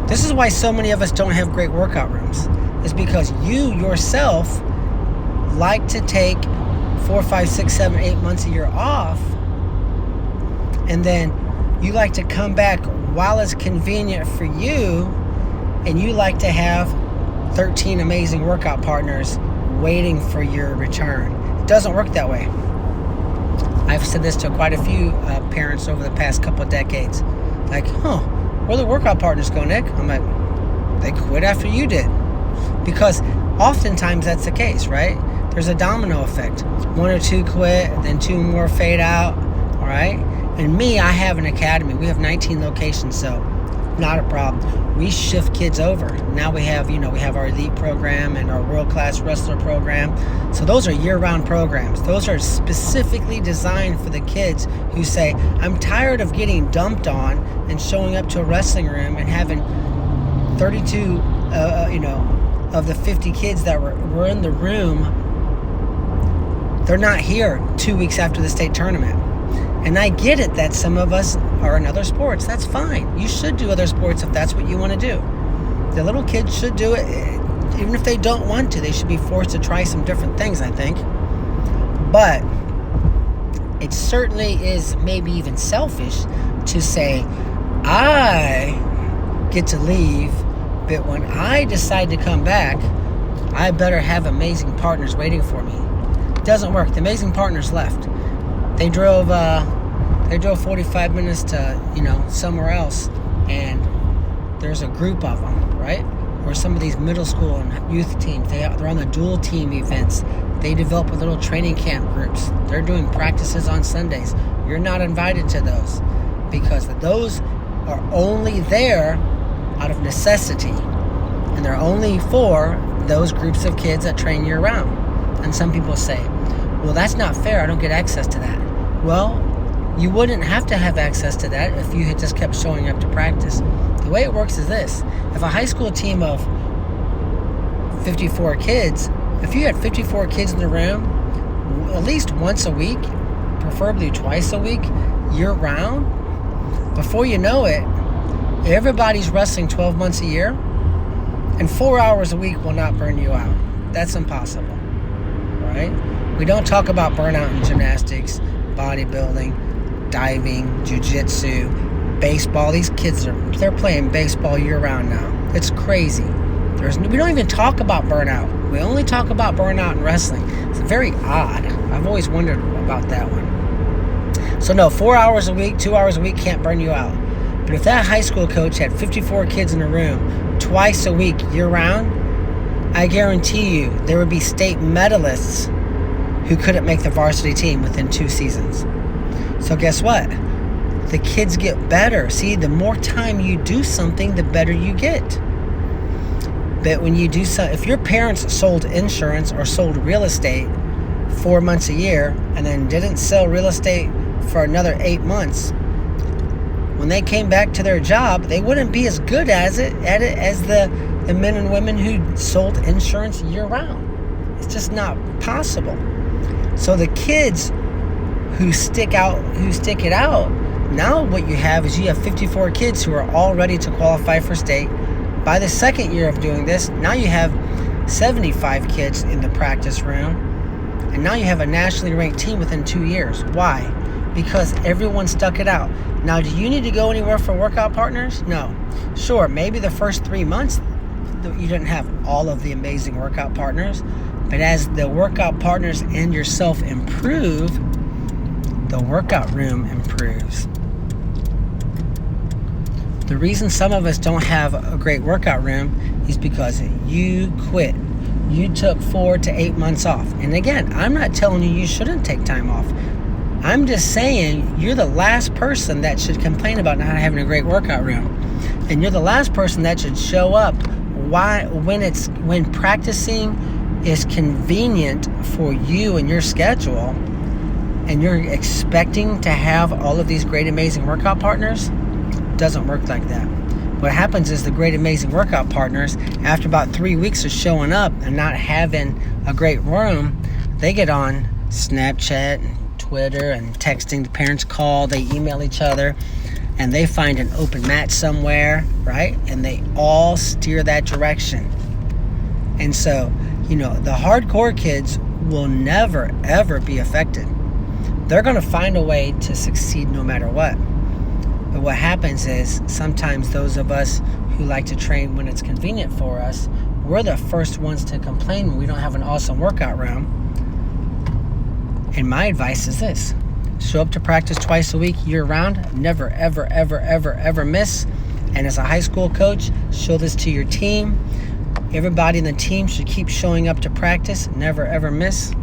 This is why so many of us don't have great workout rooms. It's because you yourself like to take 4, 5, 6, 7, 8 months a year off, and then you like to come back while it's convenient for you, and you like to have 13 amazing workout partners waiting for your return. It doesn't work that way. I've said this to quite a few parents over the past couple of decades. Like, where the workout partners go, Nick? I'm like, they quit after you did. Because oftentimes that's the case, right? There's a domino effect. 1 or 2 quit, then 2 more fade out, all right? And me, I have an academy. We have 19 locations, so not a problem. We shift kids over. Now we have our elite program and our world-class wrestler program. So those are year-round programs. Those are specifically designed for the kids who say, I'm tired of getting dumped on and showing up to a wrestling room and having 32, of the 50 kids that were in the room, they're not here 2 weeks after the state tournament. And I get it that some of us are in other sports. That's fine. You should do other sports if that's what you want to do. The little kids should do it. Even if they don't want to, they should be forced to try some different things, I think. But it certainly is maybe even selfish to say, I get to leave, but when I decide to come back, I better have amazing partners waiting for me. It doesn't work. The amazing partners left. They drove 45 minutes to, somewhere else, and there's a group of them, right? Or some of these middle school and youth teams, they're on the dual team events. They develop little training camp groups. They're doing practices on Sundays. You're not invited to those because those are only there out of necessity, and they're only for those groups of kids that train year-round. And some people say, well, that's not fair. I don't get access to that. Well, you wouldn't have to have access to that if you had just kept showing up to practice. The way it works is this. If a high school team of 54 kids, if you had 54 kids in the room, at least once a week, preferably twice a week, year-round, before you know it, everybody's wrestling 12 months a year, and 4 hours a week will not burn you out. That's impossible, right? We don't talk about burnout in gymnastics, bodybuilding, diving, jiu-jitsu, baseball. These kids they're playing baseball year-round now. It's crazy. We don't even talk about burnout. We only talk about burnout in wrestling. It's very odd. I've always wondered about that one. So no, 4 hours a week, 2 hours a week can't burn you out. But if that high school coach had 54 kids in a room twice a week year-round, I guarantee you there would be state medalists who couldn't make the varsity team within 2 seasons. So guess what? The kids get better. See, the more time you do something, the better you get. But when you do if your parents sold insurance or sold real estate 4 months a year and then didn't sell real estate for another 8 months, when they came back to their job, they wouldn't be as good at it as the men and women who sold insurance year-round. It's just not possible. So the kids who stick it out, now what you have is you have 54 kids who are all ready to qualify for state. By the second year of doing this, now you have 75 kids in the practice room, and now you have a nationally ranked team within 2 years. Why? Because everyone stuck it out. Now, do you need to go anywhere for workout partners? No. Sure, maybe the first 3 months you didn't have all of the amazing workout partners, but as the workout partners and yourself improve, the workout room improves. The reason some of us don't have a great workout room is because you quit. You took 4 to 8 months off. And again, I'm not telling you shouldn't take time off. I'm just saying you're the last person that should complain about not having a great workout room. And you're the last person that should show up when practicing is convenient for you and your schedule, and you're expecting to have all of these great, amazing workout partners. It doesn't work like that. What happens is the great, amazing workout partners, after about 3 weeks of showing up and not having a great room, they get on Snapchat and Twitter and texting. The parents call, they email each other. and they find an open mat somewhere, right? And they all steer that direction. And so, the hardcore kids will never, ever be affected. They're going to find a way to succeed no matter what. But what happens is sometimes those of us who like to train when it's convenient for us, we're the first ones to complain when we don't have an awesome workout room. And my advice is this: show up to practice twice a week, year round. Never, ever, ever, ever, ever miss. And as a high school coach, show this to your team. Everybody in the team should keep showing up to practice. Never, ever miss.